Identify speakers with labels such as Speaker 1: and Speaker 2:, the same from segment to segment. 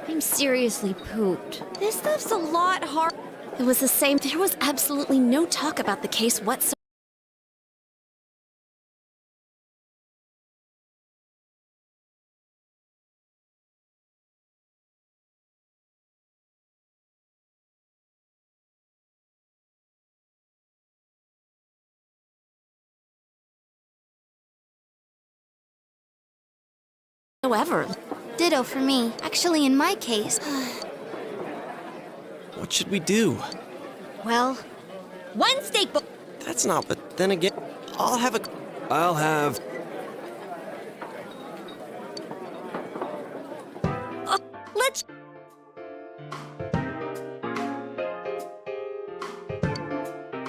Speaker 1: I'm seriously pooped. This stuff's a lot hard. It was the same. There was absolutely no talk about the case whatsoever.
Speaker 2: Ditto for me. Actually, in my case...
Speaker 3: What should we do?
Speaker 1: Well, one steak book.
Speaker 3: That's not, but then again, I'll have...
Speaker 1: Let's...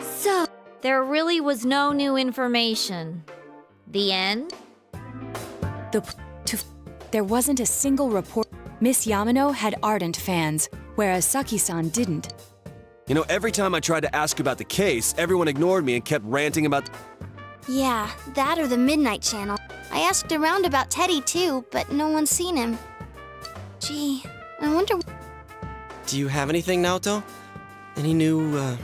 Speaker 1: So, there really was no new information. The end?
Speaker 4: There wasn't a single report. Miss Yamano had ardent fans, whereas Saki-san didn't.
Speaker 3: You know, every time I tried to ask about the case, everyone ignored me and kept ranting about...
Speaker 2: Yeah, that or the Midnight Channel. I asked around about Teddy too, but no one's seen him. Gee, I wonder...
Speaker 3: Do you have anything, Naoto? Any new,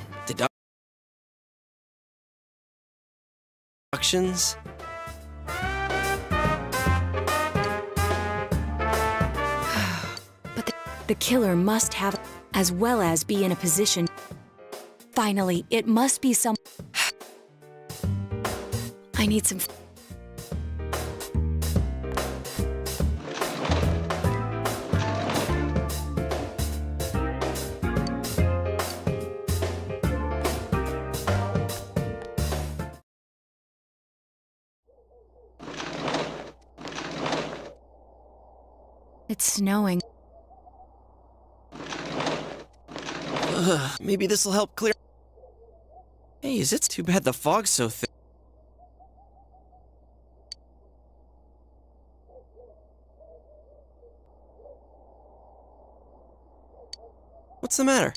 Speaker 3: deductions?
Speaker 4: The killer must have, as well as be in a position. Finally, it must be some. I need some. It's snowing.
Speaker 5: Maybe this'll help clear. Hey, is it too bad the fog's so thick? What's the matter?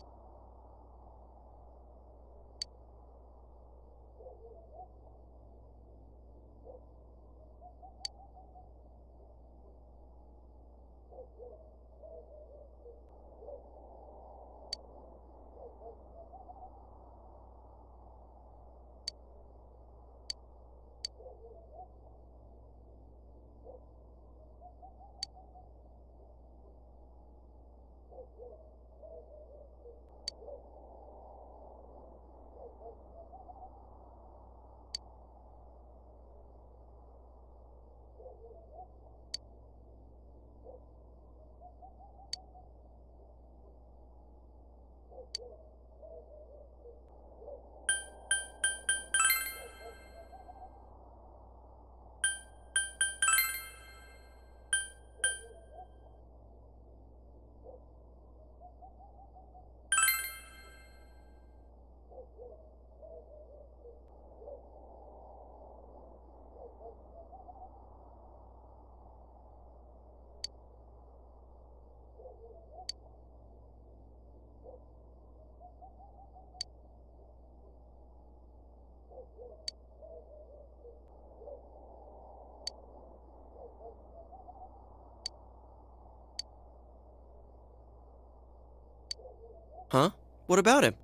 Speaker 5: Huh? What about him?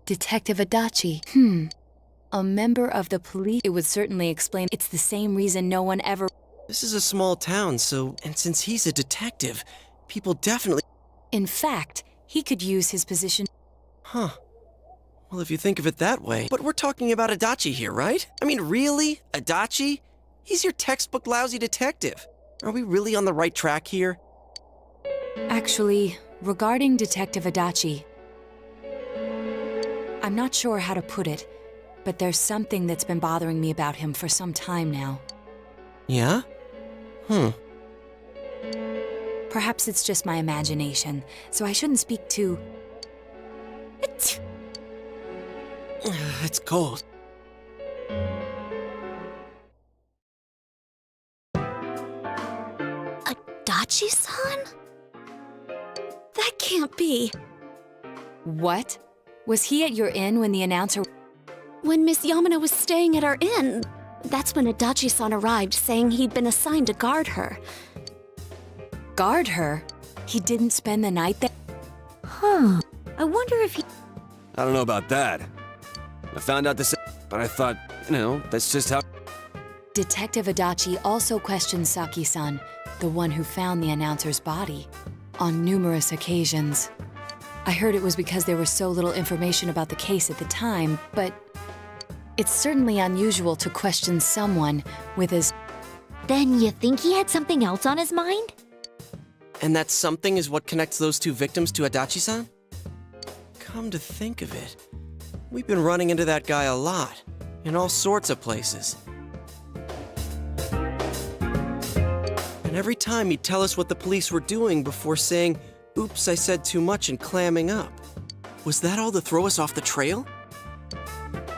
Speaker 4: Detective Adachi. A member of the police. It would certainly explain. It's the same reason no one ever.
Speaker 5: This is a small town, and since he's a detective, people definitely...
Speaker 4: In fact, he could use his position.
Speaker 5: Huh. Well, if you think of it that way. But we're talking about Adachi here, right? I mean, really? Adachi? He's your textbook lousy detective. Are we really on the right track here?
Speaker 4: Actually, regarding Detective Adachi, I'm not sure how to put it, but there's something that's been bothering me about him for some time now.
Speaker 5: Yeah?
Speaker 4: Perhaps it's just my imagination, so I shouldn't speak too...
Speaker 5: It's cold.
Speaker 1: Adachi-san? That can't be.
Speaker 4: What? Was he at your inn when the announcer...
Speaker 1: When Miss Yamano was staying at our inn, that's when Adachi-san arrived, saying he'd been assigned to guard her.
Speaker 4: Guard her? He didn't spend the night there?
Speaker 1: Huh. I wonder if he...
Speaker 3: I don't know about that. I found out this, but I thought, that's just how...
Speaker 4: Detective Adachi also questioned Saki-san, the one who found the announcer's body, on numerous occasions. I heard it was because there was so little information about the case at the time, but it's certainly unusual to question someone with as...
Speaker 6: Then you think he had something else on his mind?
Speaker 5: And that something is what connects those two victims to Adachi-san? Come to think of it, we've been running into that guy a lot, in all sorts of places. And every time he'd tell us what the police were doing before saying, "Oops, I said too much," and clamming up. Was that all to throw us off the trail?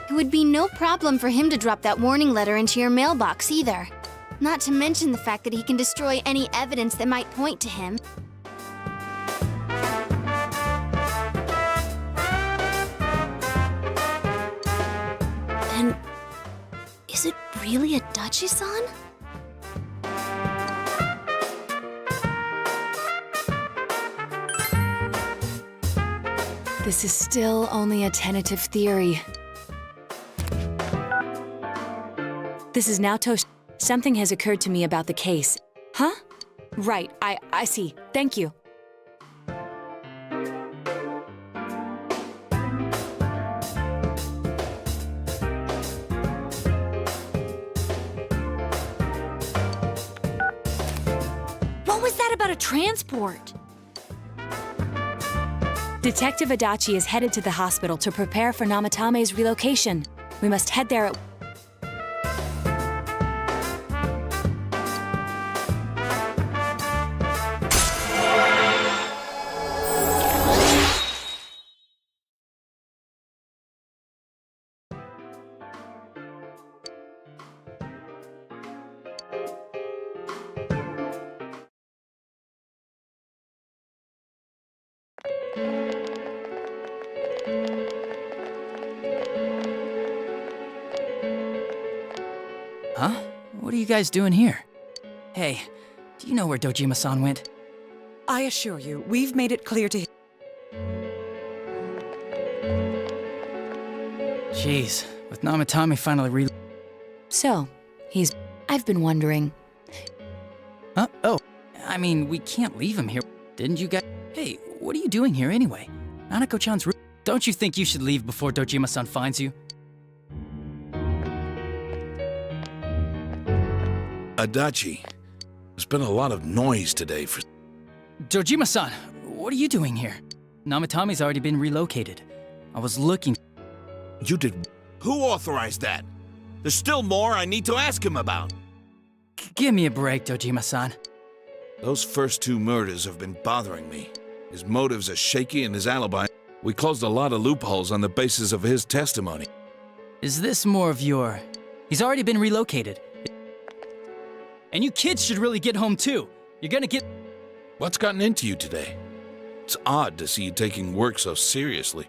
Speaker 2: It would be no problem for him to drop that warning letter into your mailbox either. Not to mention the fact that he can destroy any evidence that might point to him.
Speaker 1: Then... is it really Adachi-san?
Speaker 4: This is still only a tentative theory. This is now Tosh. Something has occurred to me about the case. Huh? Right, I see. Thank you.
Speaker 6: about a transport?
Speaker 4: Detective Adachi is headed to the hospital to prepare for Namatame's relocation. We must head there at...
Speaker 7: Huh? What are you guys doing here? Hey, do you know where Dojima-san went?
Speaker 8: I assure you, we've made it clear to him.
Speaker 7: Jeez, with Namatame finally
Speaker 4: So, he's... I've been wondering...
Speaker 7: Huh? Oh, I mean, we can't leave him here. Didn't you guys... Hey, what are you doing here anyway? Nanako-chan's room... Don't you think you should leave before Dojima-san finds you?
Speaker 9: Adachi, there's been a lot of noise today for...
Speaker 7: Dojima-san, what are you doing here? Namatame's already been relocated. I was looking...
Speaker 9: You did...
Speaker 10: Who authorized that? There's still more I need to ask him about.
Speaker 7: Give me a break, Dojima-san.
Speaker 9: Those first two murders have been bothering me. His motives are shaky and his alibi... We closed a lot of loopholes on the basis of his testimony.
Speaker 7: Is this more of your... He's already been relocated. And you kids should really get home too. You're gonna get...
Speaker 9: What's gotten into you today? It's odd to see you taking work so seriously.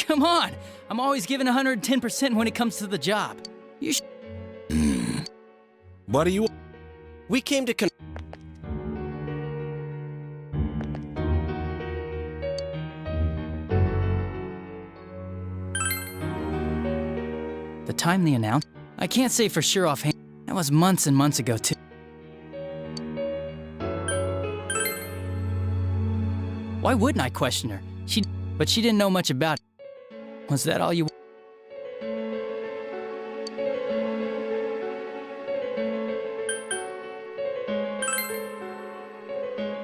Speaker 7: Come on! I'm always giving 110% when it comes to the job. You should...
Speaker 9: What do you...
Speaker 5: We came to
Speaker 7: The time they announced? I can't say for sure offhand. That was months and months ago too. Why wouldn't I question her? But she didn't know much about it. Was that all you...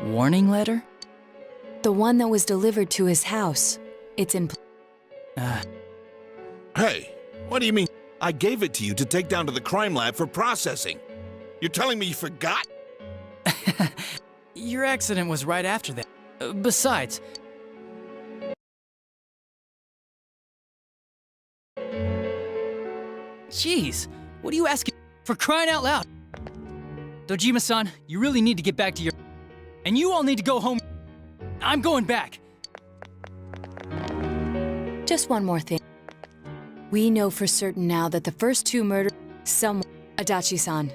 Speaker 7: Warning letter?
Speaker 4: The one that was delivered to his house. It's in...
Speaker 10: Hey, what do you mean? I gave it to you to take down to the crime lab for processing. You're telling me you forgot?
Speaker 7: Your accident was right after that. Besides... Jeez, what are you asking for, crying out loud? Dojima-san, you really need to get back to your... And you all need to go home. I'm going back.
Speaker 4: Just one more thing. We know for certain now that the first two murders... Adachi-san.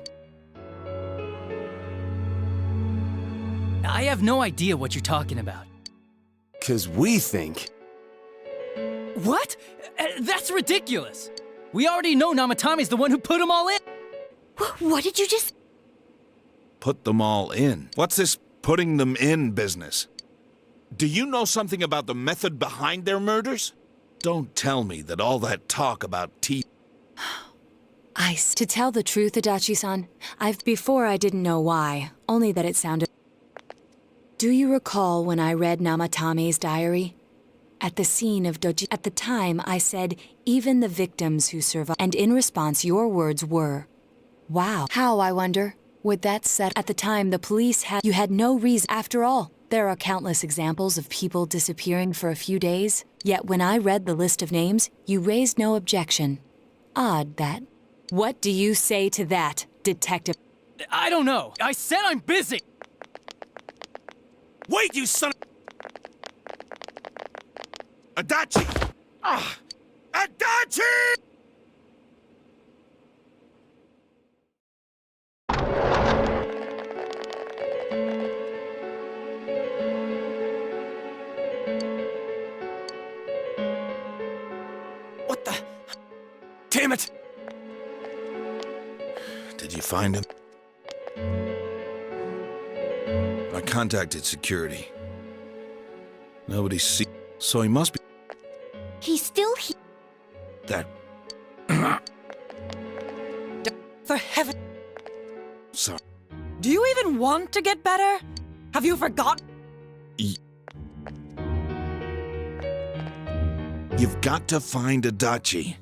Speaker 7: I have no idea what you're talking about.
Speaker 3: 'Cause we think...
Speaker 7: What? That's ridiculous! We already know Namatame's the one who put them all in!
Speaker 6: What did you just...
Speaker 9: Put them all in.
Speaker 10: What's this putting them in business? Do you know something about the method behind their murders?
Speaker 9: Don't tell me that all that talk about teeth...
Speaker 4: To tell the truth, Adachi-san, before I didn't know why, only that it sounded... Do you recall when I read Namatame's diary? At the scene of At the time, I said, even the victims who survived. And in response, your words were, wow. How, I wonder? Would that set... At the time, the police had... You had no reason. After all, there are countless examples of people disappearing for a few days. Yet when I read the list of names, you raised no objection. Odd, that. What do you say to that, Detective?
Speaker 7: I don't know. I said I'm busy!
Speaker 10: Wait, you son of... Adachi! Ah! Adachi!
Speaker 3: What the... Damn it!
Speaker 9: Did you find him? I contacted security. Nobody's seen... So he must be...
Speaker 6: He's still here.
Speaker 9: That...
Speaker 8: For heaven...
Speaker 9: Sorry.
Speaker 8: Do you even want to get better? Have you forgotten?
Speaker 9: You've got to find Adachi.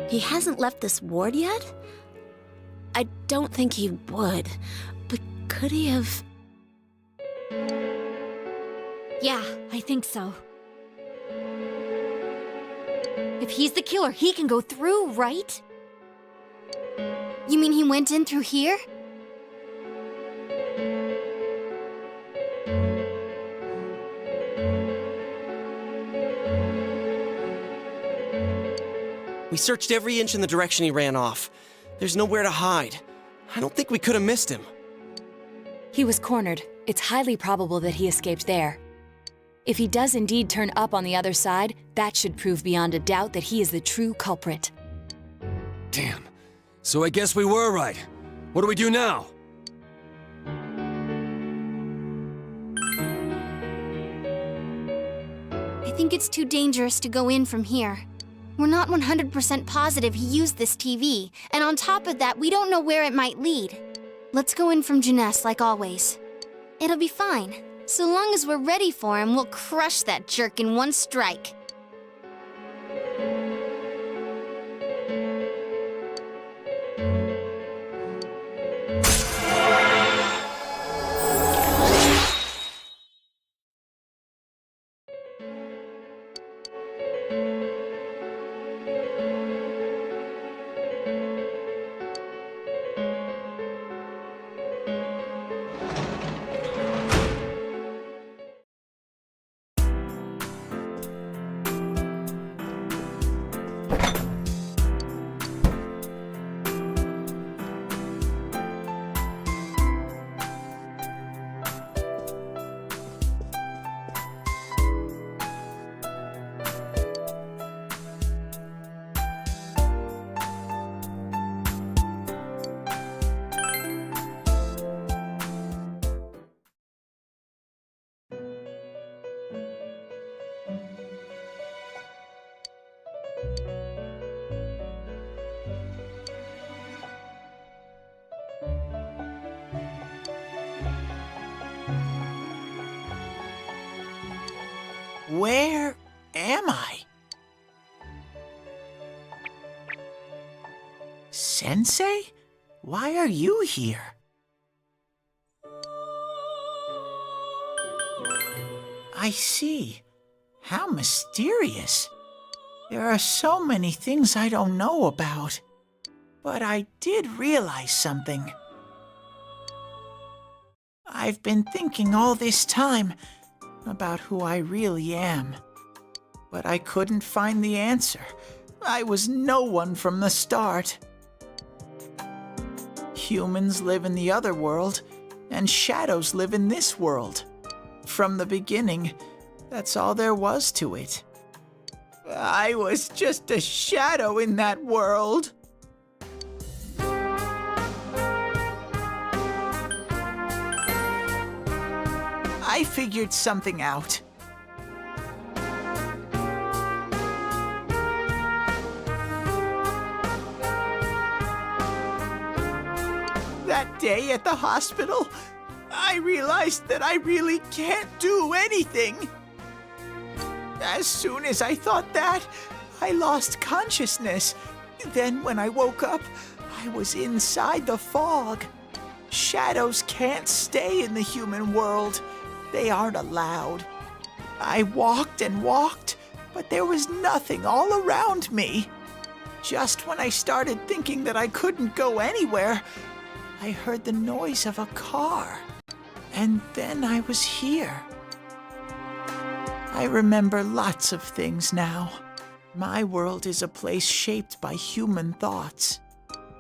Speaker 1: He hasn't left this ward yet? I don't think he would, but could he have...
Speaker 6: Yeah, I think so. If he's the killer, he can go through, right?
Speaker 2: You mean he went in through here?
Speaker 5: We searched every inch in the direction he ran off. There's nowhere to hide. I don't think we could have missed him.
Speaker 4: He was cornered. It's highly probable that he escaped there. If he does indeed turn up on the other side, that should prove beyond a doubt that he is the true culprit.
Speaker 3: Damn. So I guess we were right. What do we do now?
Speaker 2: I think it's too dangerous to go in from here. We're not 100% positive he used this TV, and on top of that, we don't know where it might lead. Let's go in from Jeunesse like always. It'll be fine. So long as we're ready for him, we'll crush that jerk in one strike.
Speaker 11: Where am I? Sensei? Why are you here? I see. How mysterious. There are so many things I don't know about. But I did realize something. I've been thinking all this time about who I really am. But I couldn't find the answer. I was no one from the start. Humans live in the other world, and shadows live in this world. From the beginning, that's all there was to it. I was just a shadow in that world. I figured something out. That day at the hospital, I realized that I really can't do anything. As soon as I thought that, I lost consciousness. Then when I woke up, I was inside the fog. Shadows can't stay in the human world. They aren't allowed. I walked and walked, but there was nothing all around me. Just when I started thinking that I couldn't go anywhere, I heard the noise of a car. And then I was here. I remember lots of things now. My world is a place shaped by human thoughts.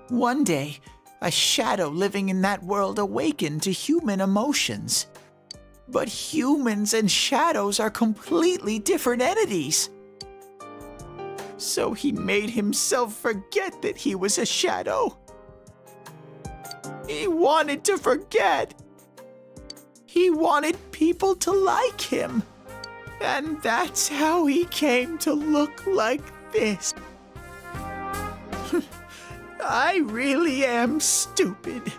Speaker 11: One day, a shadow living in that world awakened to human emotions. But humans and shadows are completely different entities. So he made himself forget that he was a shadow. He wanted to forget. He wanted people to like him. And that's how he came to look like this. I really am stupid.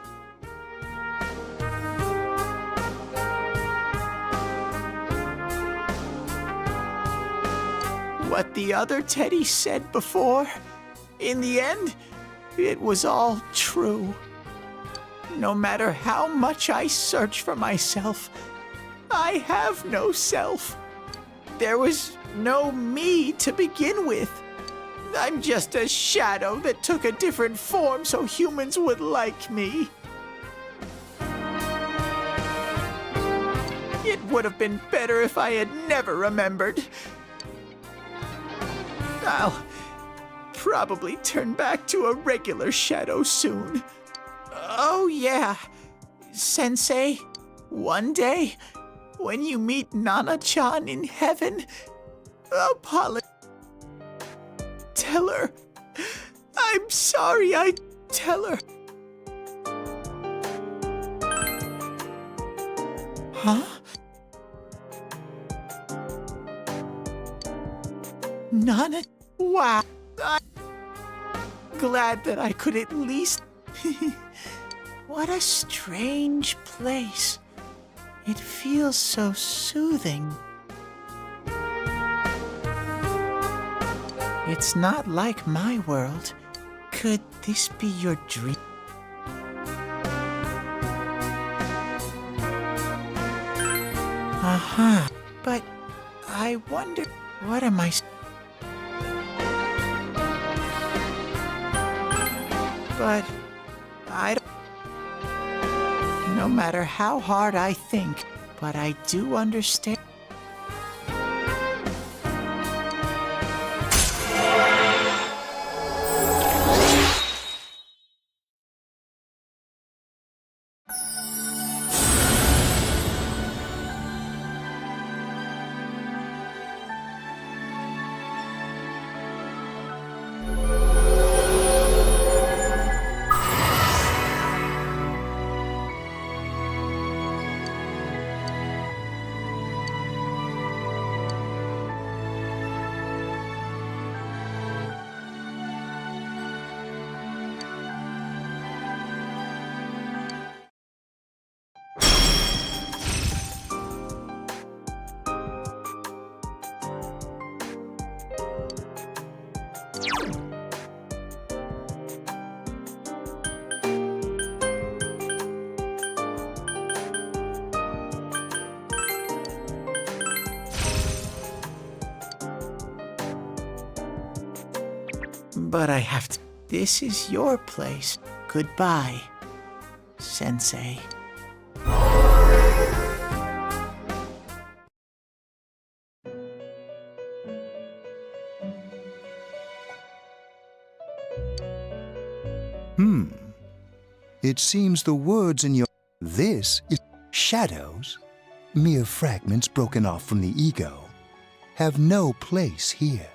Speaker 11: What the other Teddy said before, in the end, it was all true. No matter how much I search for myself, I have no self. There was no me to begin with. I'm just a shadow that took a different form so humans would like me. It would have been better if I had never remembered. I'll probably turn back to a regular shadow soon. Oh yeah, Sensei, one day, when you meet Nana-chan in heaven, tell her. I'm sorry I tell her. Huh? Nana? Wow. I'm glad that I could at least... What a strange place. It feels so soothing. It's not like my world. Could this be your dream? Uh-huh. But I wonder, what am I... But I don't... No matter how hard I think, but I do understand. But I have to... This is your place. Goodbye, Sensei.
Speaker 12: It seems the words in your... This is shadows, mere fragments broken off from the ego, have no place here.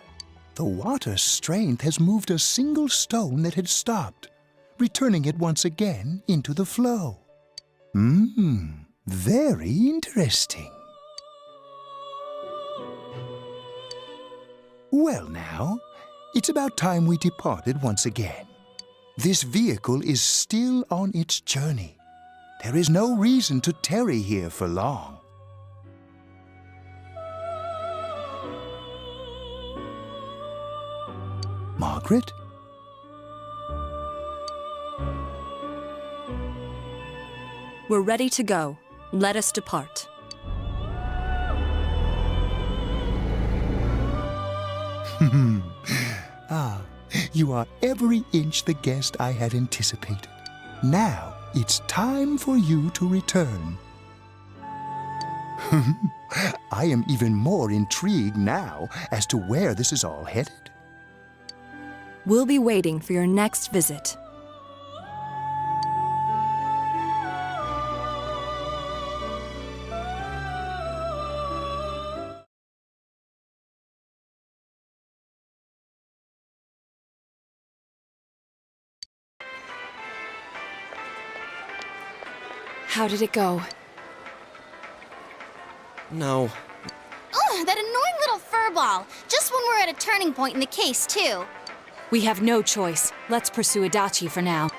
Speaker 12: The water's strength has moved a single stone that had stopped, returning it once again into the flow. Very interesting. Well now, it's about time we departed once again. This vehicle is still on its journey. There is no reason to tarry here for long. Margaret?
Speaker 13: We're ready to go. Let us depart.
Speaker 12: You are every inch the guest I had anticipated. Now it's time for you to return. I am even more intrigued now as to where this is all headed.
Speaker 13: We'll be waiting for your next visit.
Speaker 4: How did it go?
Speaker 5: No.
Speaker 2: Ugh, that annoying little fur fireball! Just when we're at a turning point in the case, too.
Speaker 4: We have no choice. Let's pursue Adachi for now.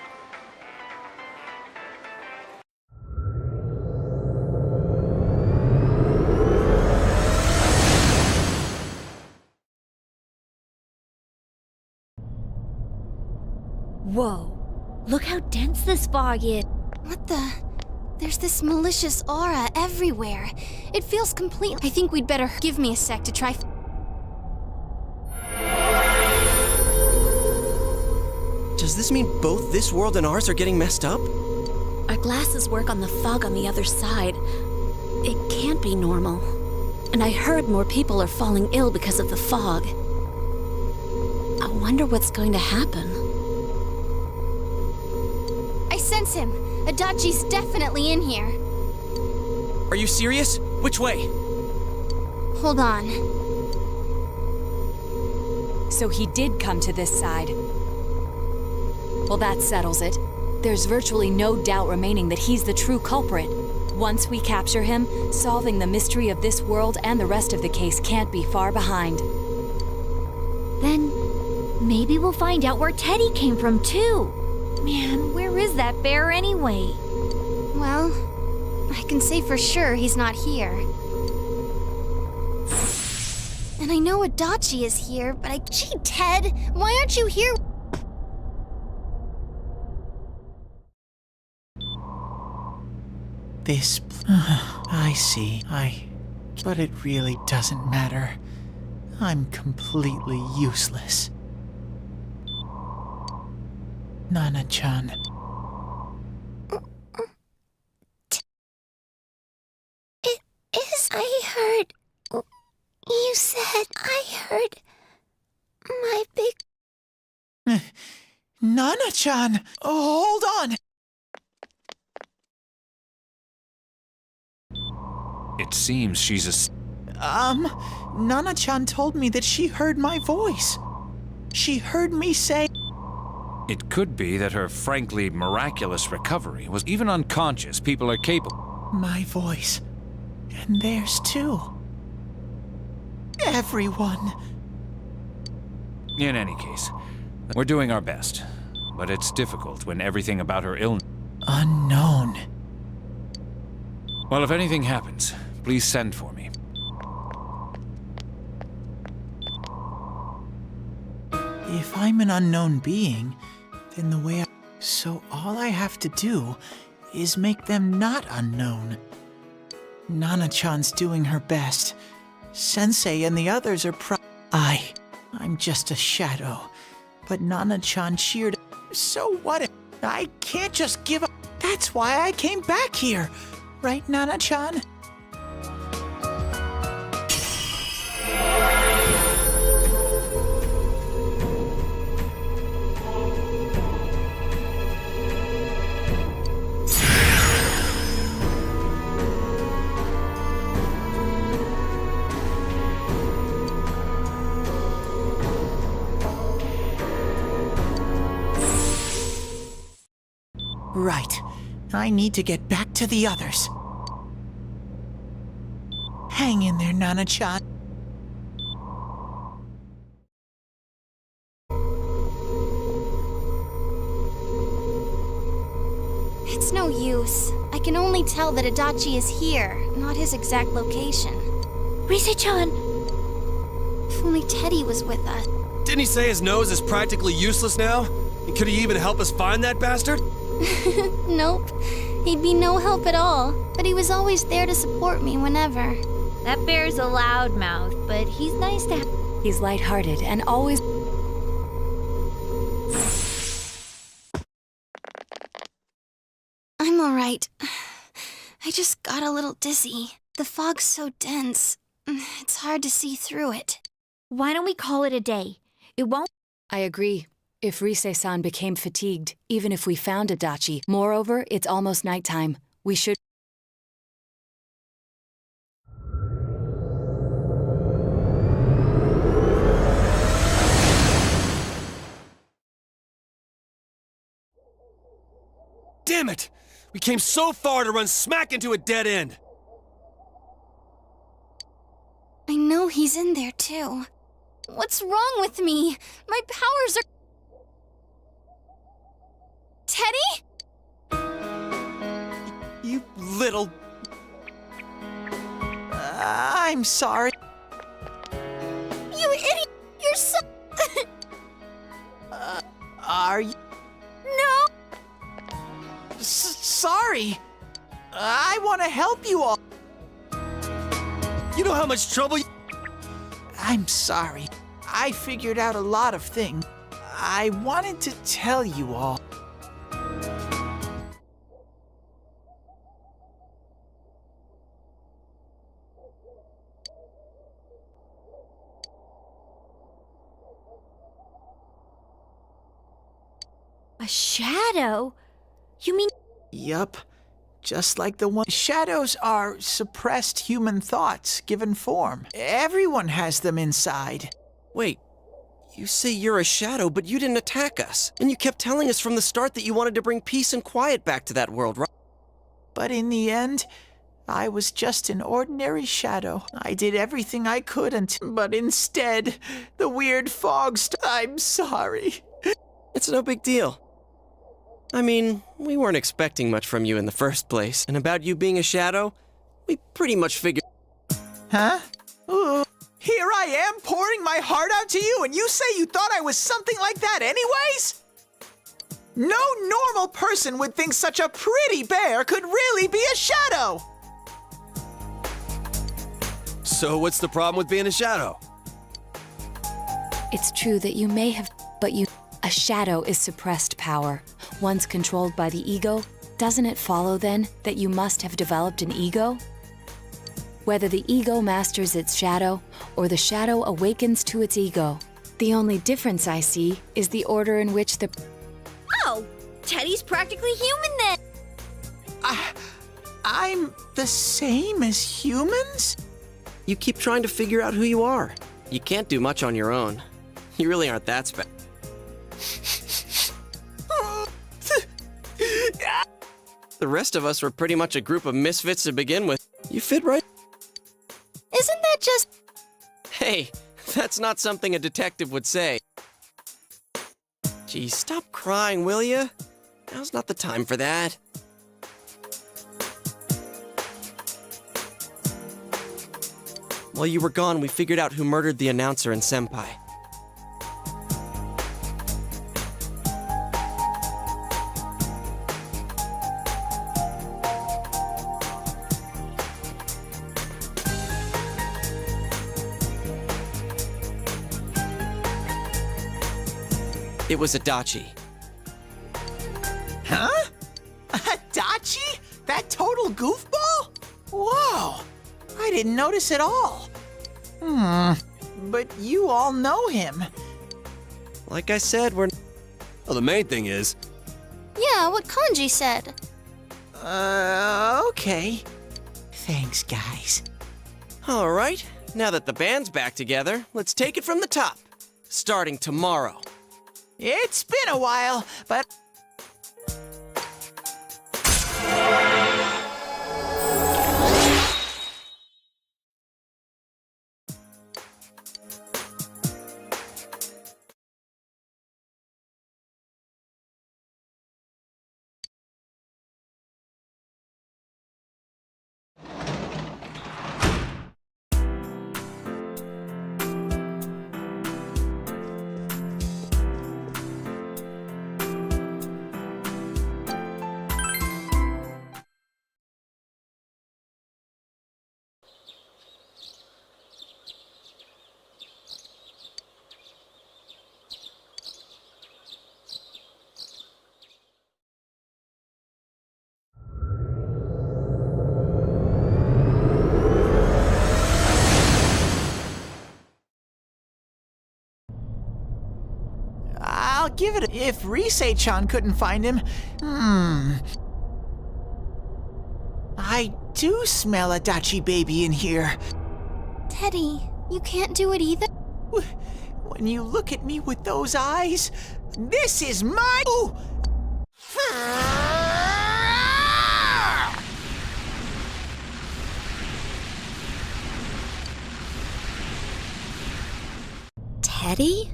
Speaker 6: Whoa. Look how dense this fog is.
Speaker 2: What the? There's this malicious aura everywhere. It feels complete. I think we'd better give me a sec to try.
Speaker 5: Does this mean both this world and ours are getting messed up?
Speaker 1: Our glasses work on the fog on the other side. It can't be normal. And I heard more people are falling ill because of the fog. I wonder what's going to happen.
Speaker 2: I sense him. Adachi's definitely in here.
Speaker 5: Are you serious? Which way?
Speaker 2: Hold on.
Speaker 4: So he did come to this side. Well, that settles it. There's virtually no doubt remaining that he's the true culprit. Once we capture him, solving the mystery of this world and the rest of the case can't be far behind.
Speaker 6: Then maybe we'll find out where Teddy came from, too. Man, where is that bear anyway?
Speaker 2: Well, I can say for sure he's not here. And I know Adachi is here, but Gee, Ted, why aren't you here?
Speaker 11: This... I see. But it really doesn't matter. I'm completely useless. Nana-chan.
Speaker 1: It is... I heard... You said I heard... my big...
Speaker 11: Nana-chan! Oh, hold on!
Speaker 14: It seems she's
Speaker 11: Nana-chan told me that she heard my voice. She heard me say...
Speaker 14: It could be that her frankly miraculous recovery was even unconscious. People are capable.
Speaker 11: My voice. And theirs too. Everyone.
Speaker 14: In any case, we're doing our best. But it's difficult when everything about her illness...
Speaker 11: Unknown.
Speaker 14: Well, if anything happens, please send for me.
Speaker 11: If I'm an unknown being, then the way I... So all I have to do is make them not unknown. Nana-chan's doing her best. Sensei and the others are I'm just a shadow. But Nana-chan cheered... So what if... I can't just give up... That's why I came back here. Right, Nana-chan? Right. I need to get back to the others. Hang in there, Nana-chan.
Speaker 2: It's no use. I can only tell that Adachi is here, not his exact location.
Speaker 6: Rise-chan!
Speaker 2: If only Teddy was with us.
Speaker 3: Didn't he say his nose is practically useless now? And could he even help us find that bastard?
Speaker 2: Nope. He'd be no help at all, but he was always there to support me whenever.
Speaker 6: That bear's a loudmouth, but he's nice to have.
Speaker 4: He's lighthearted and always...
Speaker 2: I'm alright. I just got a little dizzy. The fog's so dense, it's hard to see through it.
Speaker 6: Why don't we call it a day? It won't...
Speaker 4: I agree. If Rise-san became fatigued, even if we found Adachi. Moreover, it's almost nighttime. We should...
Speaker 3: Damn it! We came so far to run smack into a dead end!
Speaker 2: I know know he's in there too. What's wrong with me? My powers are... Teddy?
Speaker 11: You little... I'm sorry.
Speaker 2: You idiot! You're so...
Speaker 11: Are you...
Speaker 2: No!
Speaker 11: Sorry. I want to help you all.
Speaker 5: You know how much trouble
Speaker 11: I'm sorry. I figured out a lot of things. I wanted to tell you all.
Speaker 6: A shadow? You mean...
Speaker 11: Yup. Just like the one. Shadows are suppressed human thoughts given form. Everyone has them inside.
Speaker 5: Wait, you say you're a shadow, but you didn't attack us. And you kept telling us from the start that you wanted to bring peace and quiet back to that world, right?
Speaker 11: But in the end, I was just an ordinary shadow. I did everything I could but instead, the weird fog I'm sorry.
Speaker 5: It's no big deal. I mean, we weren't expecting much from you in the first place. And about you being a shadow, we pretty much figured...
Speaker 11: Huh? Ooh. Here I am pouring my heart out to you, and you say you thought I was something like that anyways? No normal person would think such a pretty bear could really be a shadow!
Speaker 3: So what's the problem with being a shadow?
Speaker 4: It's true that you may have, but a shadow is suppressed power. Once controlled by the ego, doesn't it follow then that you must have developed an ego? Whether the ego masters its shadow or the shadow awakens to its ego, the only difference I see is the order in which the...
Speaker 6: Oh, Teddy's practically human then.
Speaker 11: I'm the same as humans?
Speaker 5: You keep trying to figure out who you are. You can't do much on your own. You really aren't that special. The rest of us were pretty much a group of misfits to begin with. You fit right...
Speaker 2: Isn't that just...
Speaker 5: Hey, that's not something a detective would say. Gee, stop crying, will ya? Now's not the time for that. While you were gone, we figured out who murdered the announcer and Senpai. It was Adachi.
Speaker 11: Huh? Adachi? That total goofball? Whoa! I didn't notice at all. But you all know him.
Speaker 5: Like I said, we're...
Speaker 3: Well, the main thing is...
Speaker 2: Yeah, what Kanji said.
Speaker 11: Okay. Thanks, guys.
Speaker 5: All right, now that the band's back together, let's take it from the top. Starting tomorrow.
Speaker 11: It's been a while, but... I'll give it a... If Risei-chan couldn't find him, I do smell Adachi baby in here.
Speaker 2: Teddy, you can't do it either?
Speaker 11: When you look at me with those eyes, this is my...
Speaker 1: Teddy?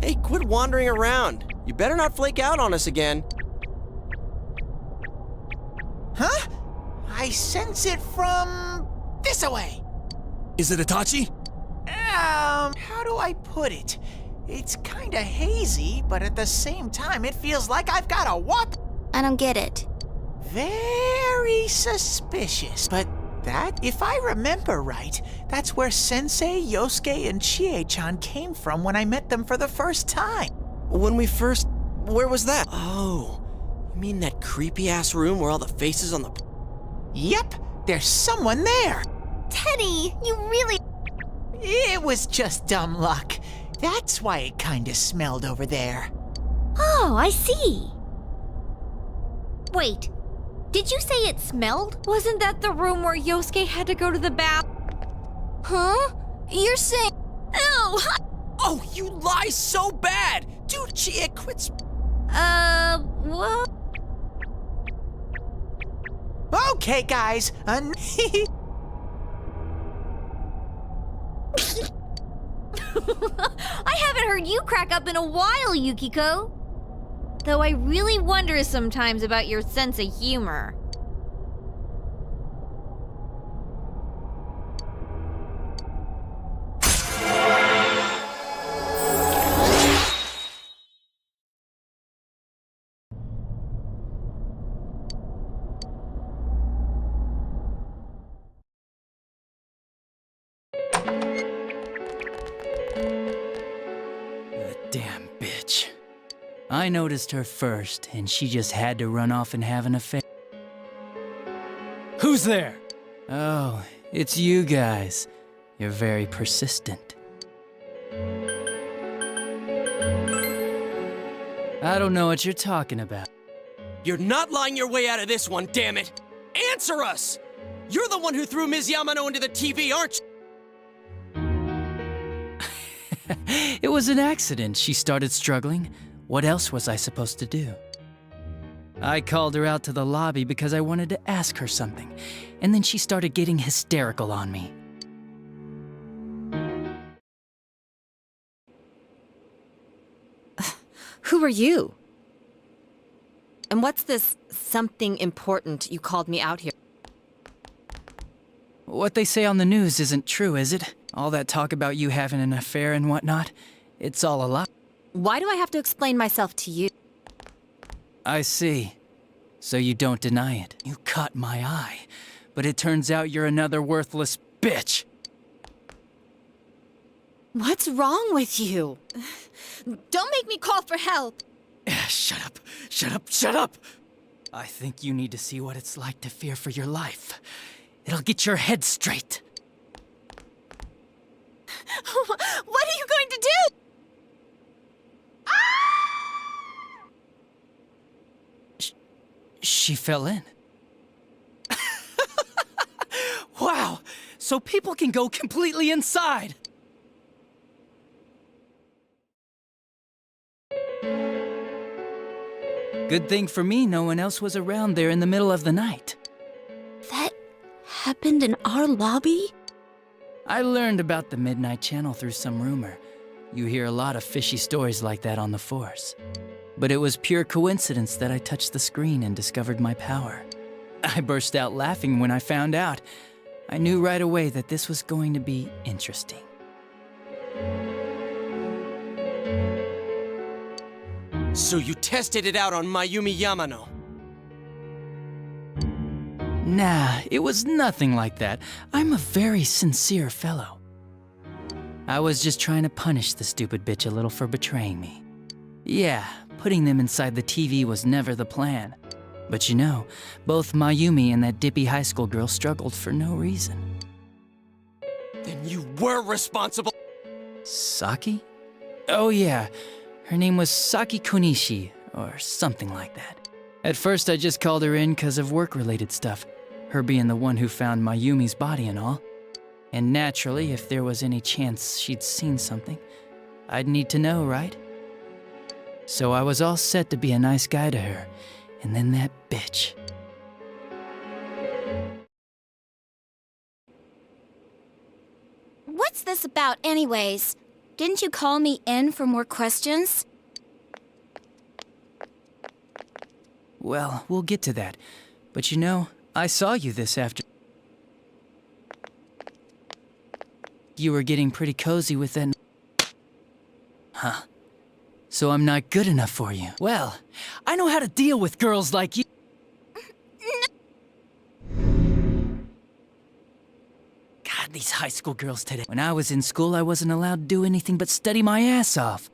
Speaker 5: Hey, quit wandering around. You better not flake out on us again.
Speaker 11: Huh? I sense it from this away.
Speaker 3: Is it Itachi?
Speaker 11: How do I put it? It's kinda hazy, but at the same time, it feels like I've got a whoop.
Speaker 2: I don't get it.
Speaker 11: Very suspicious, but that, if I remember right, that's where Sensei, Yosuke, and Chie-chan came from when I met them for the first time.
Speaker 5: When we first... Where was that? Oh, you mean that creepy-ass room where all the faces on the...
Speaker 11: Yep, there's someone there.
Speaker 2: Teddy, you really...
Speaker 11: It was just dumb luck. That's why it kinda smelled over there.
Speaker 6: Oh, I see. Wait, did you say it smelled? Wasn't that the room where Yosuke had to go to the bath?
Speaker 2: Huh? You're saying...
Speaker 6: Ew!
Speaker 5: Oh, you lie so bad! Dude, Chie, quit...
Speaker 6: What?
Speaker 11: Okay, guys.
Speaker 6: I haven't heard you crack up in a while, Yukiko. Though I really wonder sometimes about your sense of humor.
Speaker 7: Damn bitch. I noticed her first, and she just had to run off and have an affair. Who's there? Oh, it's you guys. You're very persistent. I don't know what you're talking about.
Speaker 5: You're not lying your way out of this one, damn it! Answer us! You're the one who threw Ms. Yamano into the TV, aren't you?
Speaker 7: It was an accident. She started struggling. What else was I supposed to do? I called her out to the lobby because I wanted to ask her something, and then she started getting hysterical on me.
Speaker 13: Who are you? And what's this something important you called me out here?
Speaker 7: What they say on the news isn't true, is it? All that talk about you having an affair and whatnot, it's all a lie.
Speaker 13: Why do I have to explain myself to you?
Speaker 7: I see. So you don't deny it. You caught my eye. But it turns out you're another worthless bitch.
Speaker 13: What's wrong with you? Don't make me call for help.
Speaker 7: Shut up. Shut up. Shut up. I think you need to see what it's like to fear for your life. It'll get your head straight.
Speaker 13: What are you going to do?
Speaker 7: She fell in. Wow! So people can go completely inside! Good thing for me, no one else was around there in the middle of the night.
Speaker 1: That happened in our lobby?
Speaker 7: I learned about the Midnight Channel through some rumor. You hear a lot of fishy stories like that on the Force. But it was pure coincidence that I touched the screen and discovered my power. I burst out laughing when I found out. I knew right away that this was going to be interesting.
Speaker 5: So you tested it out on Mayumi Yamano?
Speaker 7: Nah, it was nothing like that. I'm a very sincere fellow. I was just trying to punish the stupid bitch a little for betraying me. Yeah, putting them inside the TV was never the plan. But you know, both Mayumi and that dippy high school girl struggled for no reason.
Speaker 5: Then you were responsible.
Speaker 7: Saki? Oh yeah, her name was Saki Konishi, or something like that. At first I just called her in because of work-related stuff, her being the one who found Mayumi's body and all. And naturally, if there was any chance she'd seen something, I'd need to know, right? So I was all set to be a nice guy to her, and then that bitch.
Speaker 2: what's this about anyways? Didn't you call me in for more questions?
Speaker 7: Well, we'll get to that. But you know, I saw you this afternoon. You were getting pretty cozy with that. Huh. So I'm not good enough for you. Well, I know how to deal with girls like you. God, these high school girls today. When I was in school, I wasn't allowed to do anything but study my ass off.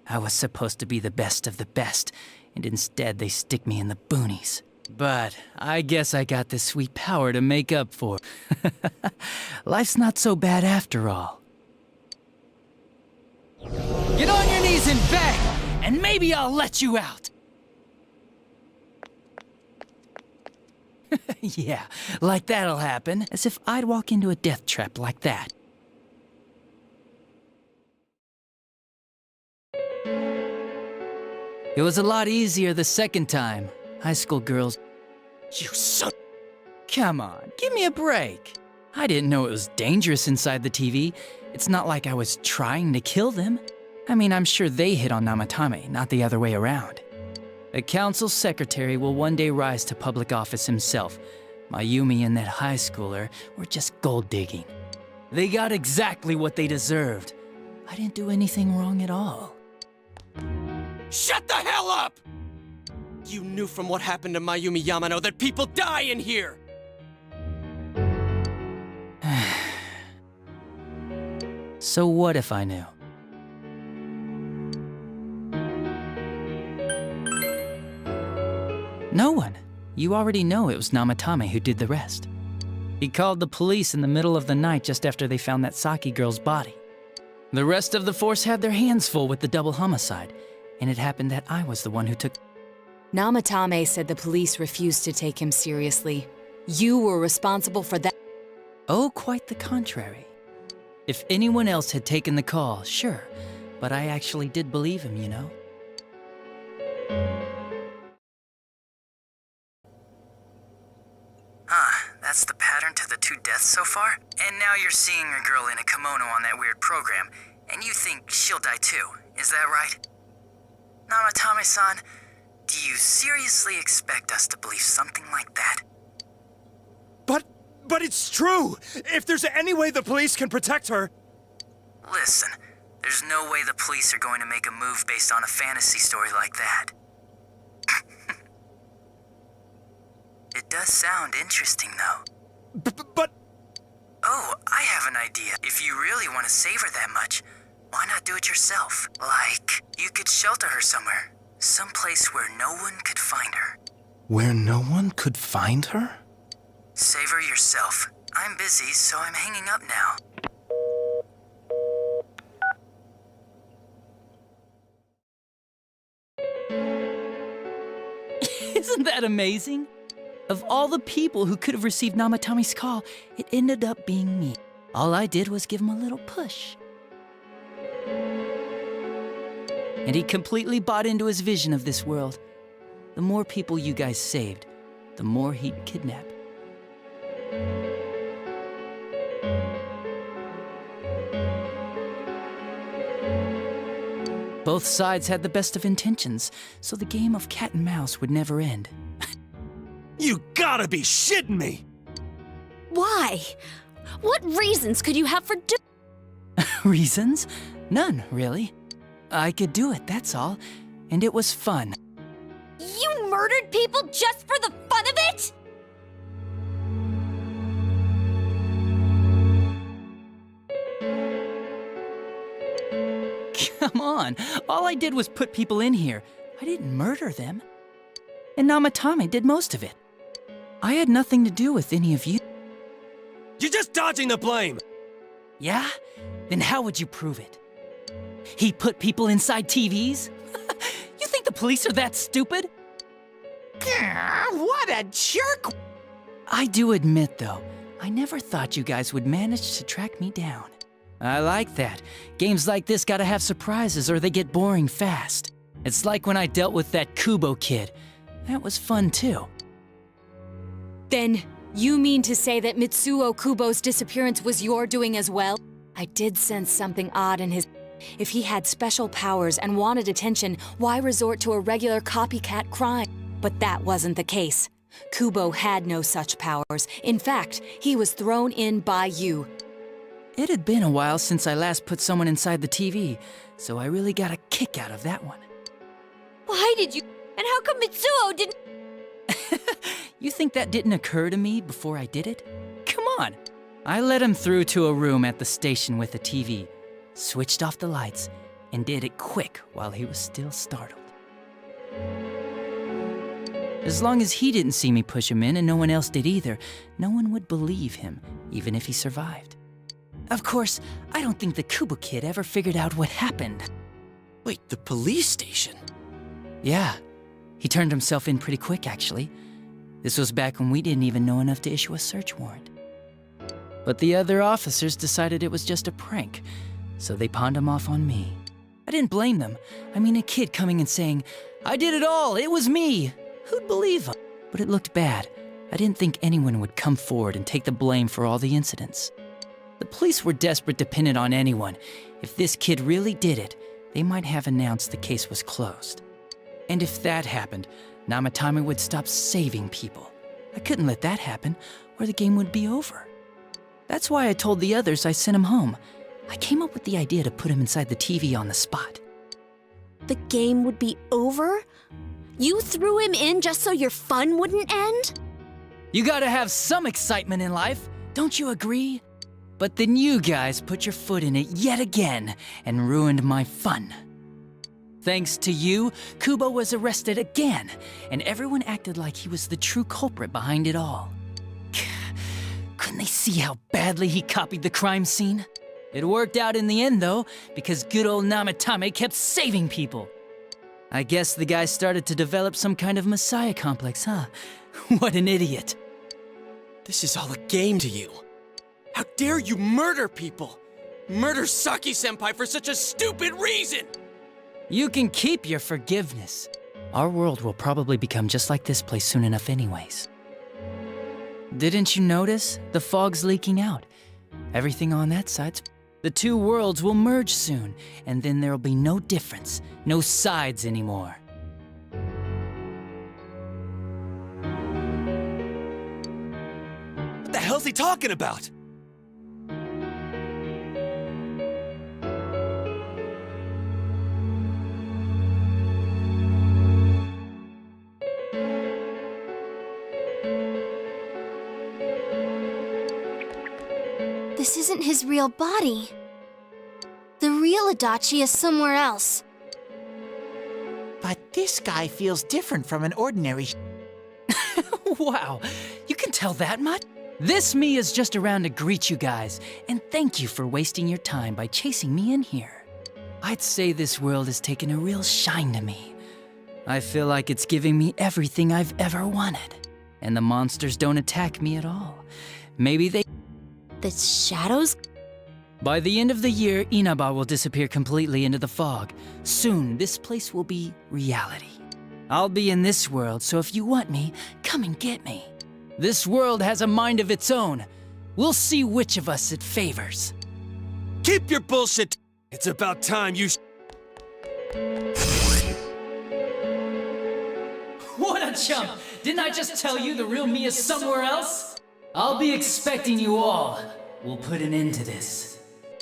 Speaker 7: I was supposed to be the best of the best, and instead they stick me in the boonies. But I guess I got this sweet power to make up for. Life's not so bad after all. Get on your knees and beg, and maybe I'll let you out. Yeah, like that'll happen, as if I'd walk into a death trap like that. It was a lot easier the second time. High school girls... You son... Come on, give me a break. I didn't know it was dangerous inside the TV. It's not like I was trying to kill them. I mean, I'm sure they hit on Namatame, not the other way around. The council secretary will one day rise to public office himself. Mayumi and that high schooler were just gold digging. They got exactly what they deserved. I didn't do anything wrong at all.
Speaker 5: Shut the hell up! You knew from what happened to Mayumi Yamano that people die in here!
Speaker 7: So what if I knew? No one. You already know it was Namatame who did the rest. He called the police in the middle of the night just after they found that Saki girl's body. The rest of the force had their hands full with the double homicide, and it happened that I was the one who took...
Speaker 4: Namatame said the police refused to take him seriously. You were responsible for that.
Speaker 7: Oh, quite the contrary. If anyone else had taken the call, sure, but I actually did believe him, you know?
Speaker 15: That's the pattern to the 2 deaths so far? And now you're seeing a girl in a kimono on that weird program, and you think she'll die too, is that right? Namatame-san, do you seriously expect us to believe something like that?
Speaker 16: But it's true! If there's any way the police can protect her...
Speaker 15: Listen, there's no way the police are going to make a move based on a fantasy story like that. It does sound interesting, though.
Speaker 16: But...
Speaker 15: Oh, I have an idea. If you really want to save her that much, why not do it yourself? Like, you could shelter her somewhere. Someplace where no one could find her.
Speaker 16: Where no one could find her?
Speaker 15: Save her yourself. I'm busy, so I'm hanging up now.
Speaker 7: Isn't that amazing? Of all the people who could have received Namatame's call, it ended up being me. All I did was give him a little push. And he completely bought into his vision of this world. The more people you guys saved, the more he'd kidnap. Both sides had the best of intentions, so the game of cat and mouse would never end.
Speaker 16: You gotta be shitting me!
Speaker 1: Why? What reasons could you have for
Speaker 7: Reasons? None, really. I could do it, that's all. And it was fun.
Speaker 6: You murdered people just for the fun of it?
Speaker 7: Come on, all I did was put people in here. I didn't murder them. And Namatame did most of it. I had nothing to do with any of you.
Speaker 5: You're just dodging the blame!
Speaker 7: Yeah? Then how would you prove it? He put people inside TVs? You think the police are that stupid?
Speaker 11: What a jerk!
Speaker 7: I do admit, though, I never thought you guys would manage to track me down. I like that. Games like this gotta have surprises or they get boring fast. It's like when I dealt with that Kubo kid. That was fun, too.
Speaker 4: Then You mean to say that Mitsuo Kubo's disappearance was your doing as well? I did sense something odd in his... If he had special powers and wanted attention, why resort to a regular copycat crime? But that wasn't the case. Kubo had no such powers. In fact, he was thrown in by you.
Speaker 7: It had been a while since I last put someone inside the TV, so I really got a kick out of that one.
Speaker 6: Why did you? And how come Mitsuo didn't?
Speaker 7: You think that didn't occur to me before I did it? Come on! I led him through to a room at the station with a TV, switched off the lights, and did it quick while he was still startled. As long as he didn't see me push him in and no one else did either, no one would believe him, even if he survived. Of course, I don't think the Kubo kid ever figured out what happened.
Speaker 5: Wait, the police station?
Speaker 7: Yeah, he turned himself in pretty quick, actually. This was back when we didn't even know enough to issue a search warrant. But the other officers decided it was just a prank, so they pawned him off on me. I didn't blame them. I mean, a kid coming and saying, "I did it all, it was me." Who'd believe him? But it looked bad. I didn't think anyone would come forward and take the blame for all the incidents. The police were desperate to pin it on anyone. If this kid really did it, they might have announced the case was closed. And if that happened, Namatame would stop saving people. I couldn't let that happen, or the game would be over. That's why I told the others I sent him home. I came up with the idea to put him inside the TV on the spot.
Speaker 1: The game would be over? You threw him in just so your fun wouldn't end?
Speaker 7: You gotta have some excitement in life, don't you agree? But then you guys put your foot in it yet again and ruined my fun. Thanks to you, Kubo was arrested again, and everyone acted like he was the true culprit behind it all. Couldn't they see how badly he copied the crime scene? It worked out in the end, though, because good old Namatame kept saving people. I guess the guy started to develop some kind of messiah complex, huh? What an idiot.
Speaker 5: This is all a game to you. How dare you murder people? Murder Saki-senpai for such a stupid reason!
Speaker 7: You can keep your forgiveness. Our world will probably become just like this place soon enough anyways. Didn't you notice? The fog's leaking out. Everything on that side's... The two worlds will merge soon, and then there'll be no difference, no sides anymore.
Speaker 5: What the hell's he talking about?
Speaker 2: This isn't his real body. The real Adachi is somewhere else.
Speaker 11: But this guy feels different from an ordinary...
Speaker 7: Wow, you can tell that much? This me is just around to greet you guys, and thank you for wasting your time by chasing me in here. I'd say this world has taken a real shine to me. I feel like it's giving me everything I've ever wanted. And the monsters don't attack me at all. Maybe they...
Speaker 1: The shadows?
Speaker 7: By the end of the year, Inaba will disappear completely into the fog. Soon, this place will be reality. I'll be in this world, so if you want me, come and get me. This world has a mind of its own. We'll see which of us it favors.
Speaker 5: Keep your bullshit!
Speaker 3: It's about time you...
Speaker 7: What a chump! Didn't I just tell you the real me is somewhere else? I'll be expecting you all. We'll put an end to this.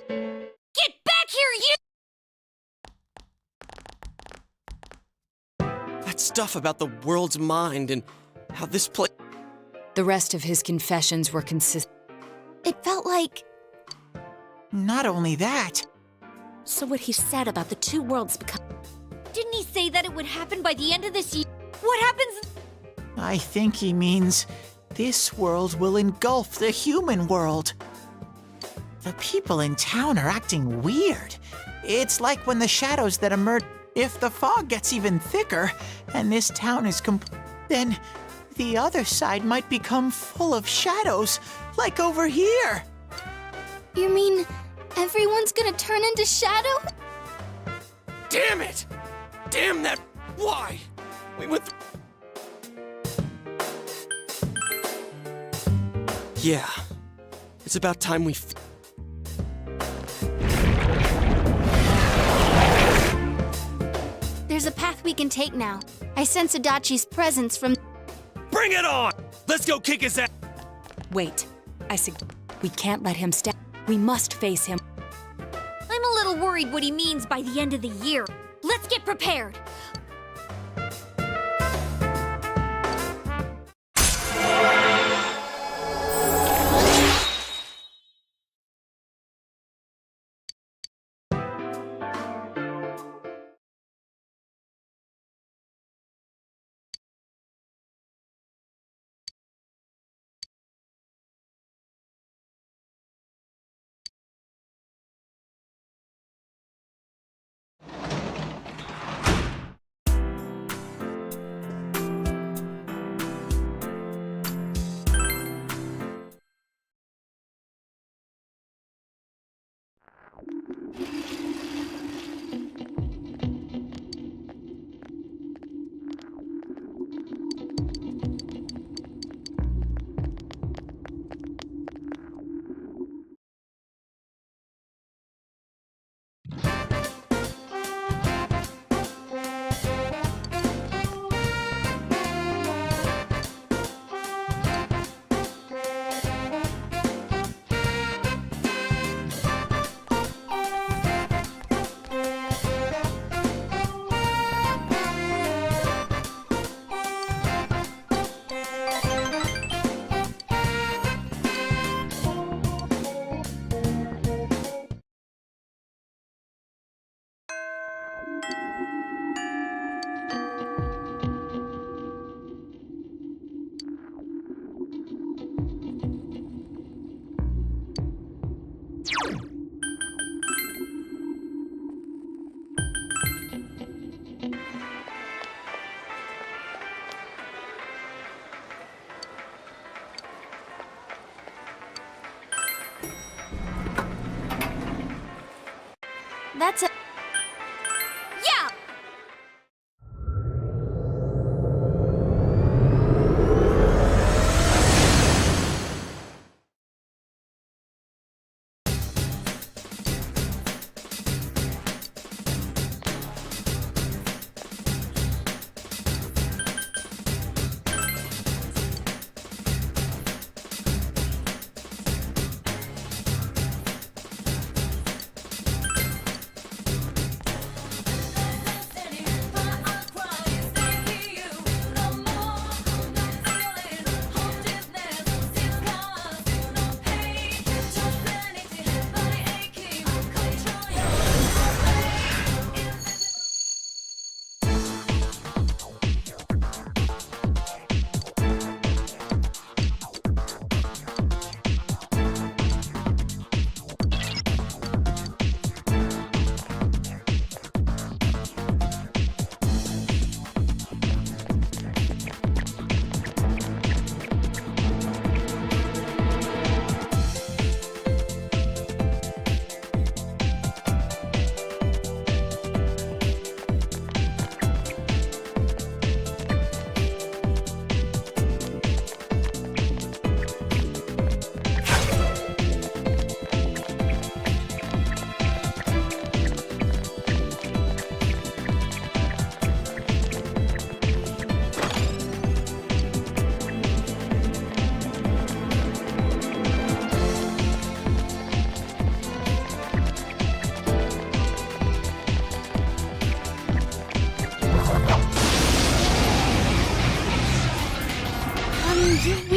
Speaker 6: Get back here, you!
Speaker 5: That stuff about the world's mind and how this place...
Speaker 4: The rest of his confessions were consistent.
Speaker 2: It felt like...
Speaker 11: Not only that...
Speaker 1: So what he said about the two worlds become...
Speaker 6: Didn't he say that it would happen by the end of this year? What happens?
Speaker 11: I think he means this world will engulf the human world. The people in town are acting weird. It's like when the shadows that emerge... If the fog gets even thicker, and this town is then the other side might become full of shadows, like over here.
Speaker 2: You mean everyone's gonna turn into shadow?
Speaker 5: Damn it! Damn that... Why? We went Yeah. It's about time we
Speaker 2: There's a path we can take now. I sense Adachi's presence from...
Speaker 16: Bring it on! Let's go kick his ass!
Speaker 4: Wait. We can't let him stay. We must face him.
Speaker 6: I'm a little worried what he means by the end of the year. Let's get prepared.
Speaker 2: That's a...
Speaker 6: Yeah!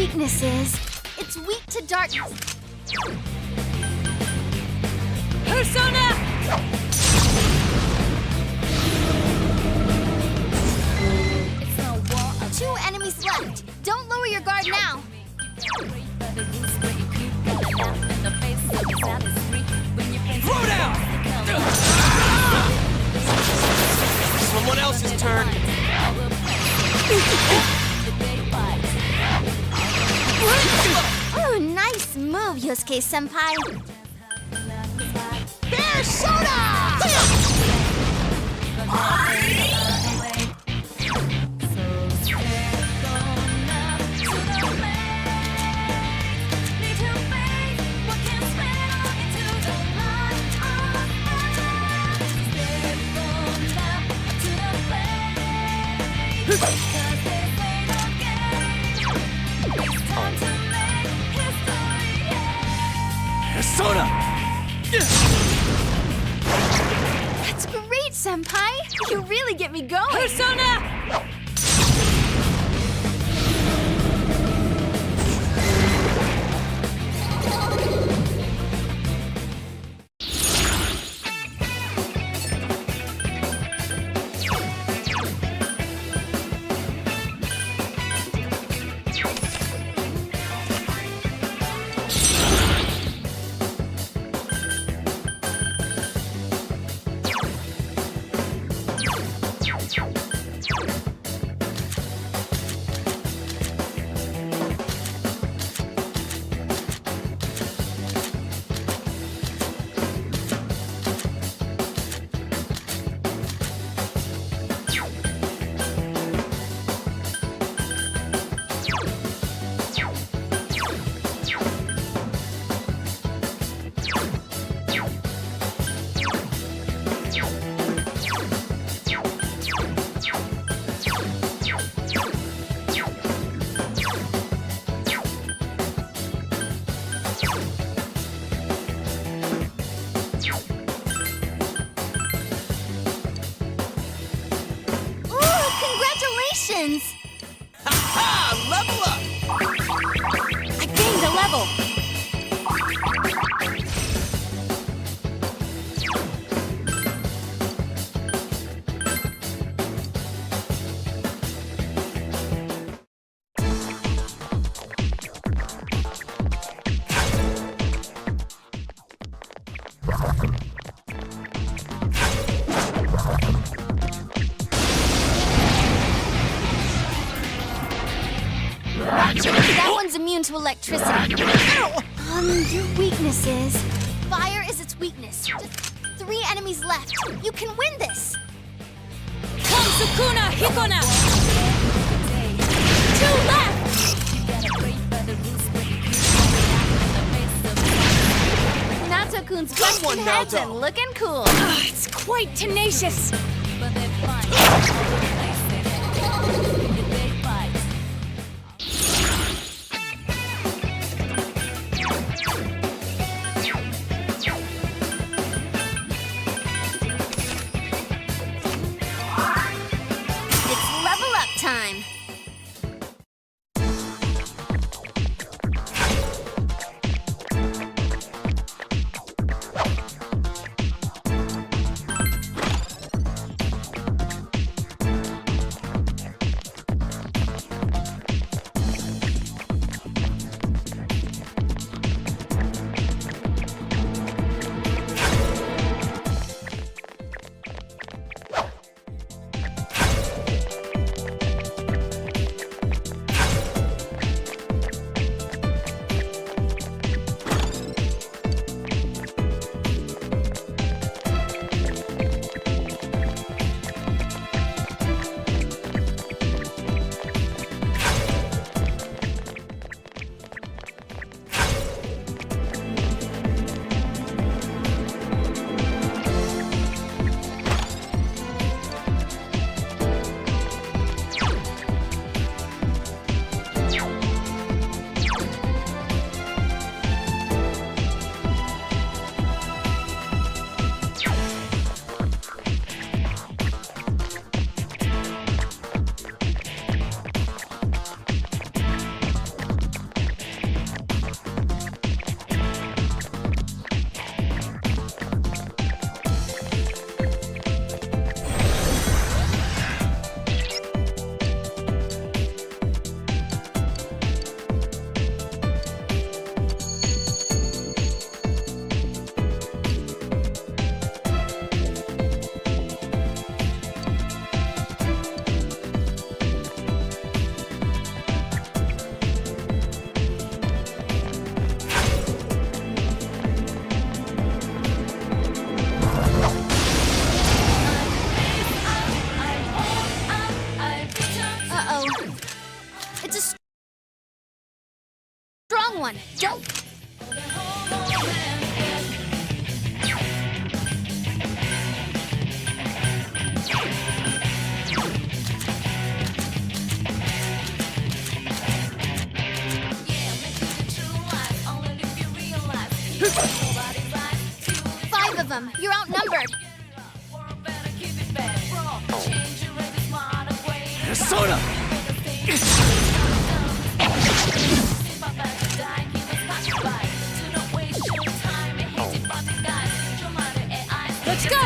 Speaker 2: weakness is, it's weak to darkness.
Speaker 6: Persona!
Speaker 2: 2 enemies left. Don't lower your guard now.
Speaker 5: Throw down! Someone else's turn.
Speaker 2: Oh, nice move, Yosuke-senpai. Bear Soda! You really get me going!
Speaker 6: Persona!
Speaker 2: Congratulations!
Speaker 5: Ha! Level up!
Speaker 2: I gained a level! That one's immune to electricity. Your weakness is... Fire is its weakness. Just 3 enemies left. You can win this!
Speaker 6: Sukuna Hikona! 2 left!
Speaker 2: Naoto-kun's busting heads and looking cool.
Speaker 6: It's quite tenacious.
Speaker 2: Time. one. Don't. 5 of them. You're outnumbered.
Speaker 5: Persona!
Speaker 4: Let's go!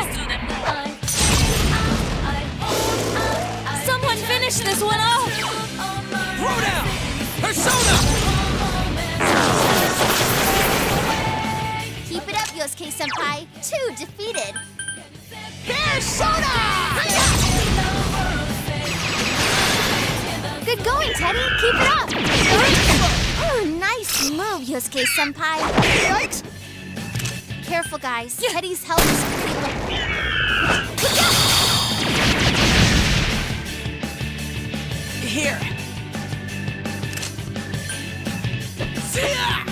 Speaker 4: Someone finish this one off!
Speaker 5: Throw down! Persona!
Speaker 2: Keep it up, Yosuke-senpai. 2 defeated.
Speaker 11: Persona!
Speaker 2: Good going, Teddy. Keep it up. Oh, nice move, Yosuke-senpai.
Speaker 11: Yikes!
Speaker 2: Careful, guys. Teddy's health is completely...
Speaker 5: Here! See ya!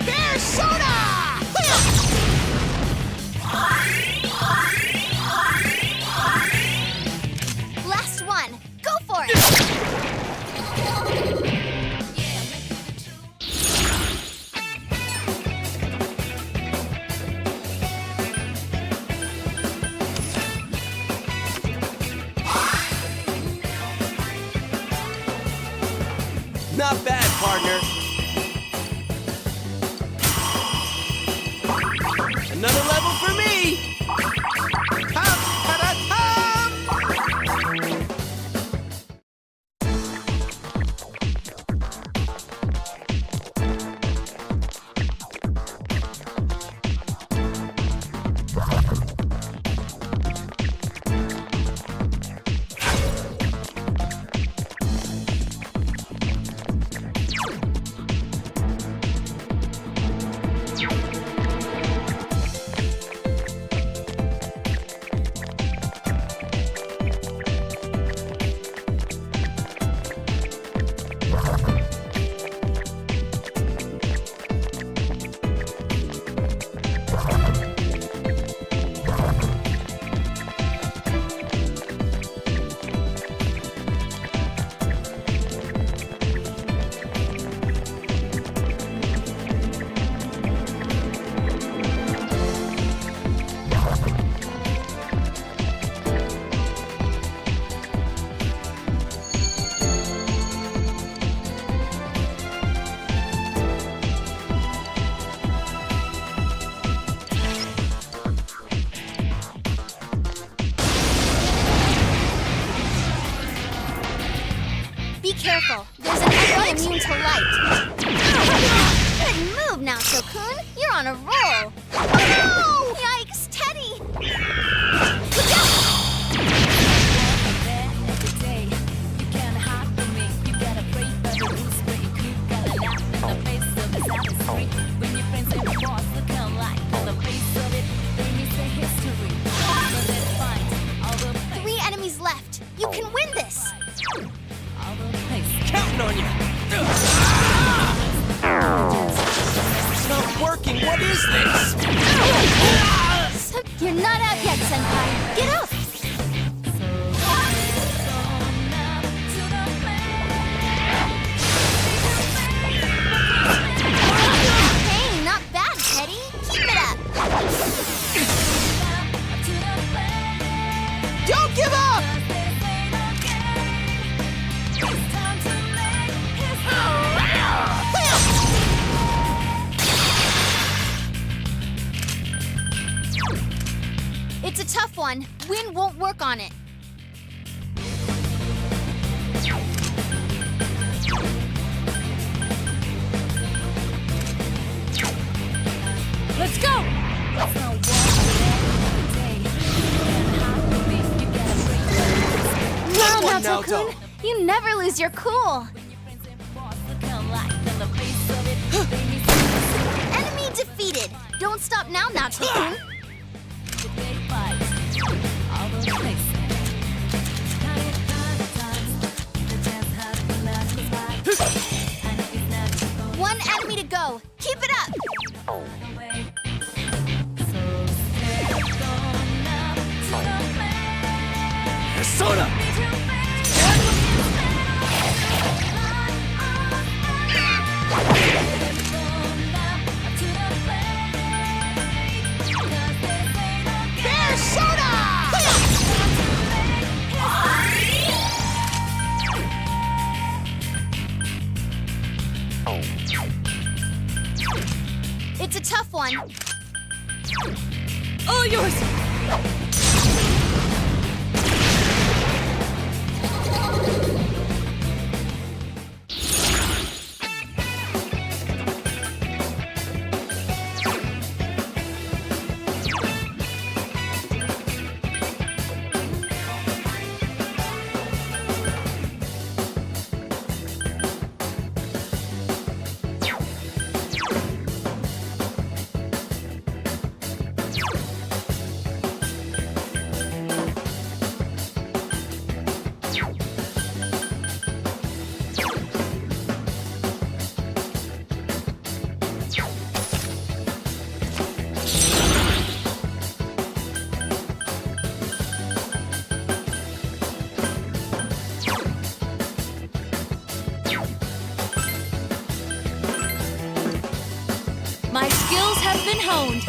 Speaker 11: Persona!
Speaker 2: Last one. Go for it.
Speaker 5: Not bad, partner. Another level for me!
Speaker 11: Tam, ta-da-tam!
Speaker 2: Be careful. There's an enemy immune to light. Good move now, Shokun. You're on a roll. Oh, no! Yikes, Teddy! Three enemies left. You can win this.
Speaker 5: Counting on you! It's not working. What is this?
Speaker 2: You're not out yet, Senpai. Get up! Hey, not bad, Teddy. Keep it up.
Speaker 11: Don't give up!
Speaker 2: It's a tough one. Wind won't work on it.
Speaker 4: Let's go!
Speaker 2: Wow,
Speaker 5: Naoto.
Speaker 2: Naoto-kun. You never lose your cool. Enemy defeated. Don't stop now, Naoto-kun. One enemy to go. Keep it up.
Speaker 5: Persona!
Speaker 2: It's a tough one.
Speaker 6: All yours! My skills have been honed.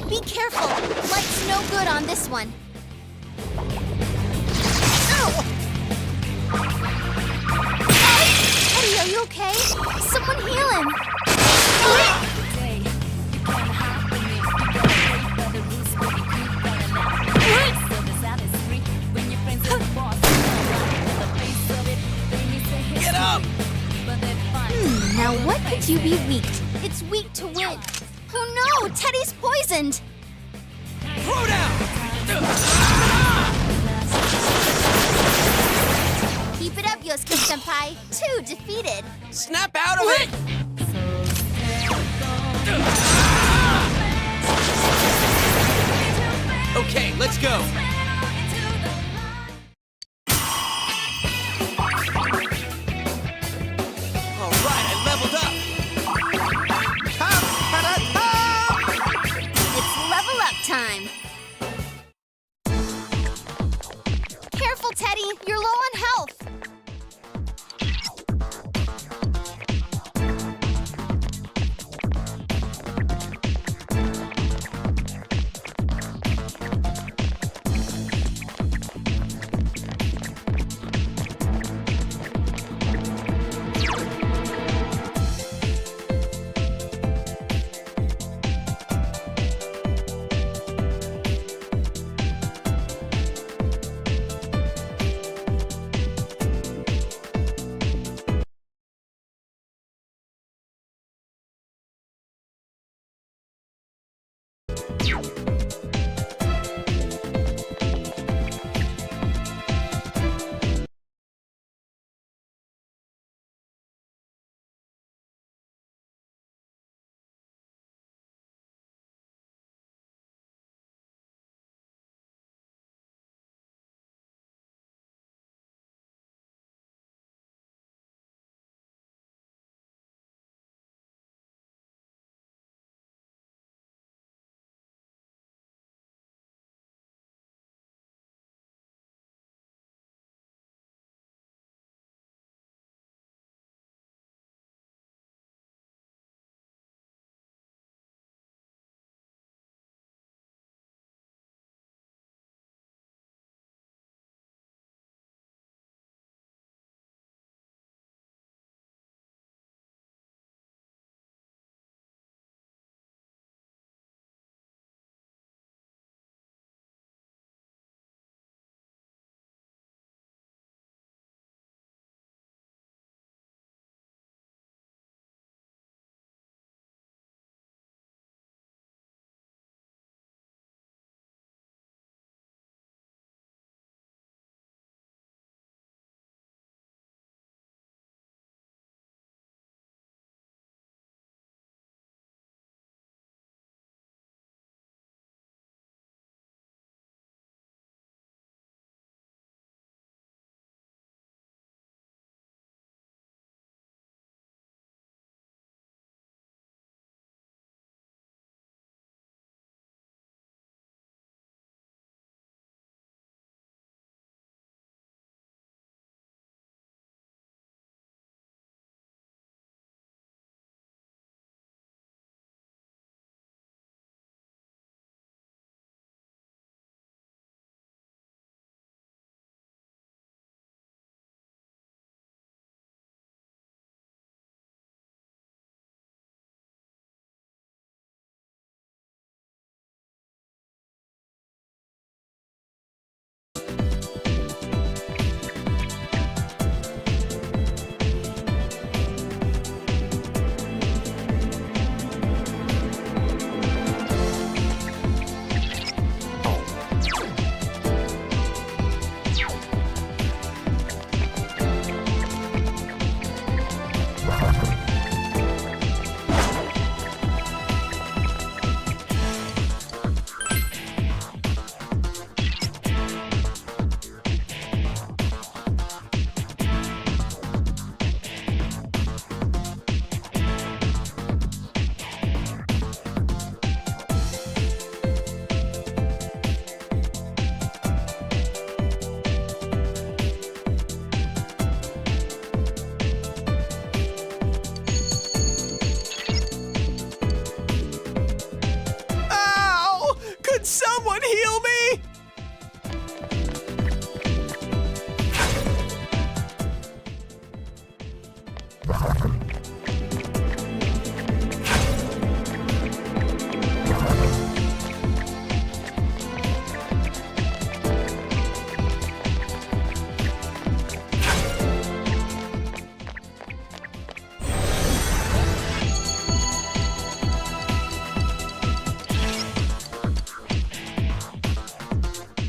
Speaker 2: Be careful! Light's no good on this one. Teddy, are you okay? Someone heal him!
Speaker 5: Get up!
Speaker 2: Now what could you be weak? It's weak to win. Oh no! Teddy's poisoned!
Speaker 5: Throw down!
Speaker 2: Keep it up, Yosuke-senpai. 2 defeated.
Speaker 5: Snap out of it! Okay, let's go. All right, I leveled up.
Speaker 2: It's level up time. Careful, Teddy. You're low on health.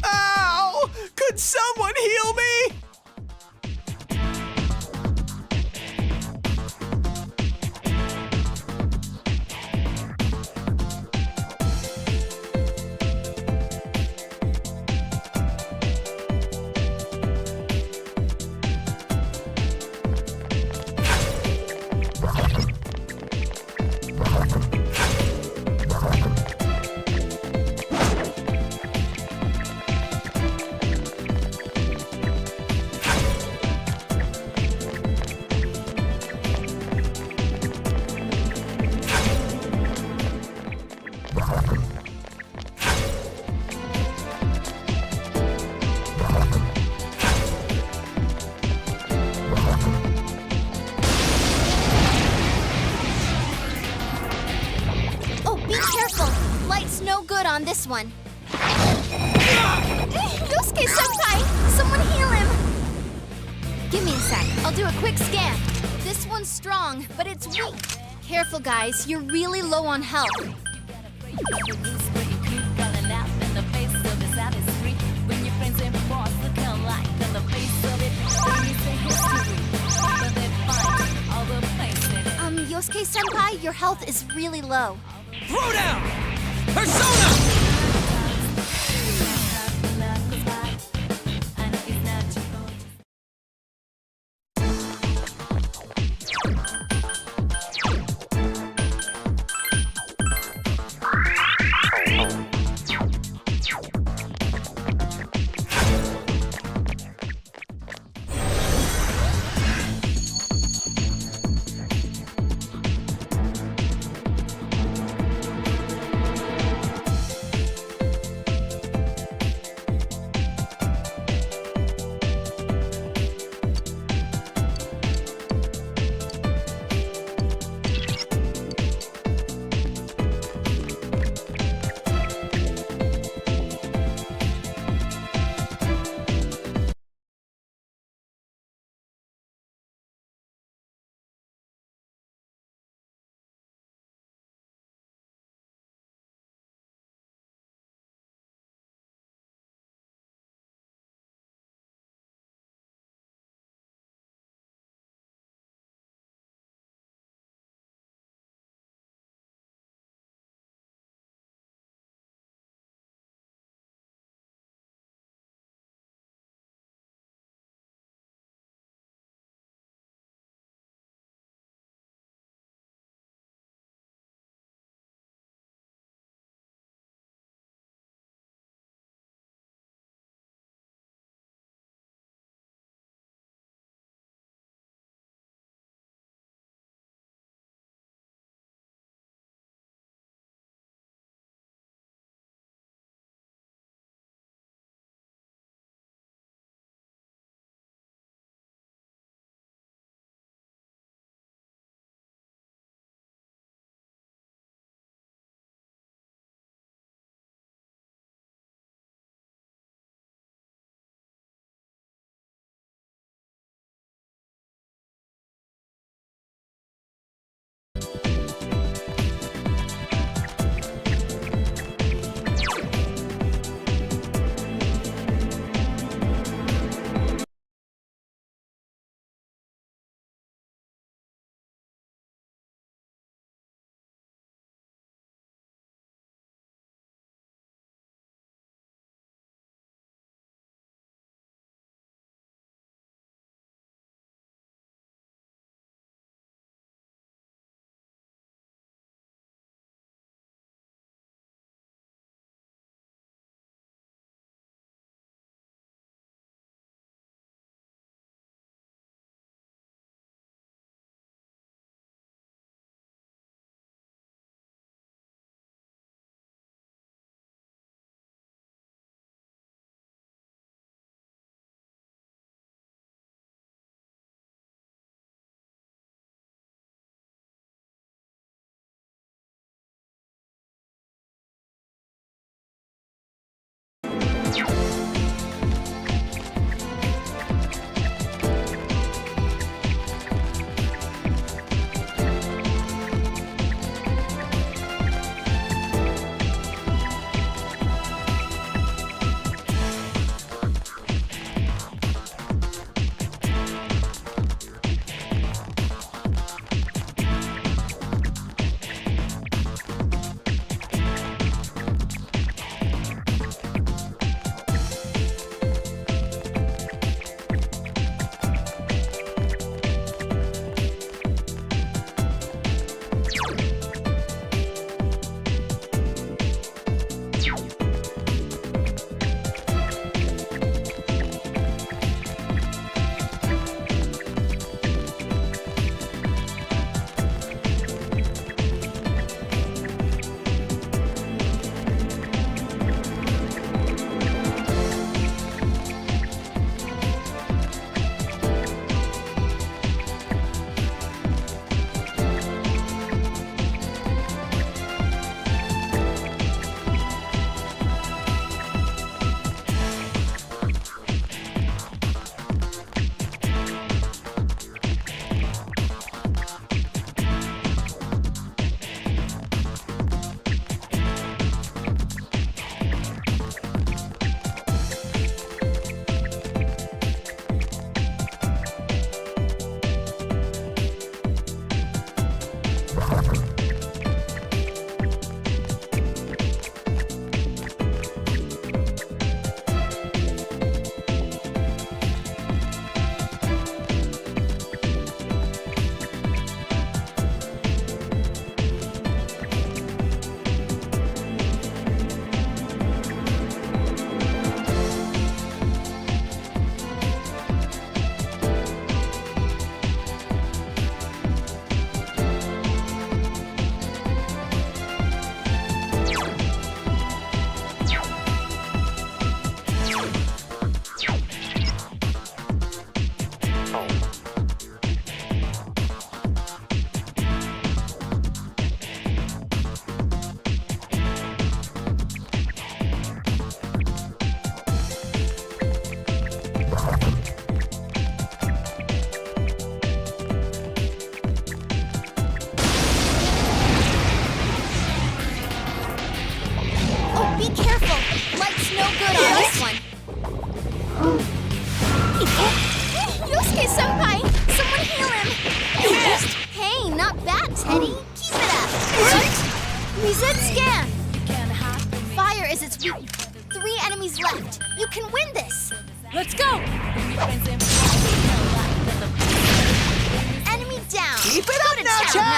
Speaker 11: Ow! Could someone heal me?
Speaker 2: Oh, be careful! Light's no good on this one. Yosuke Senpai! Someone heal him! Give me a sec. I'll do a quick scan. This one's strong, but it's weak. Careful, guys. You're really low on health. Yosuke Senpai, your health is really low.
Speaker 5: Throw down! Persona!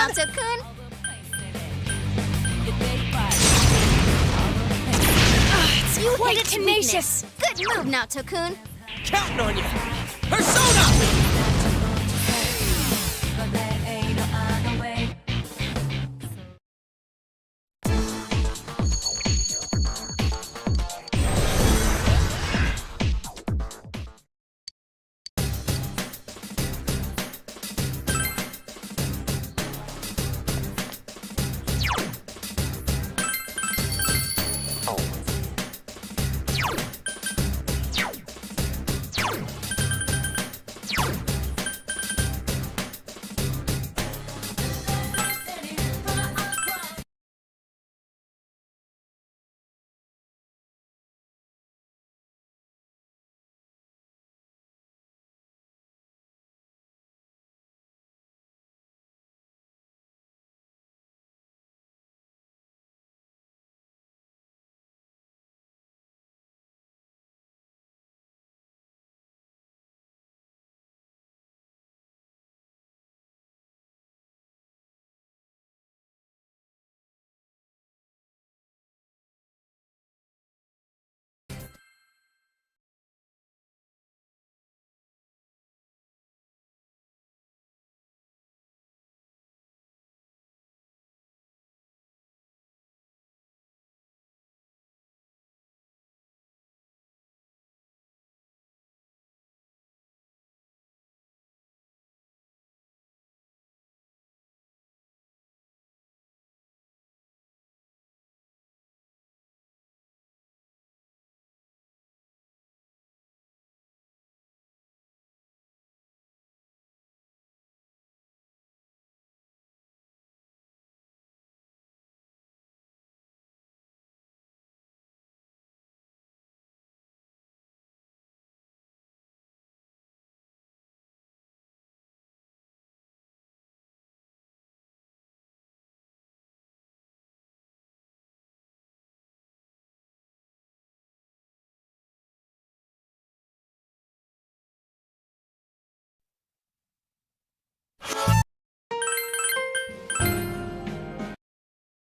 Speaker 2: Naoto-kun.
Speaker 6: It's
Speaker 2: You
Speaker 6: quite
Speaker 2: hate
Speaker 6: tenacious.
Speaker 2: sweetness. Good move, Naoto-kun.
Speaker 5: Counting on you. Persona!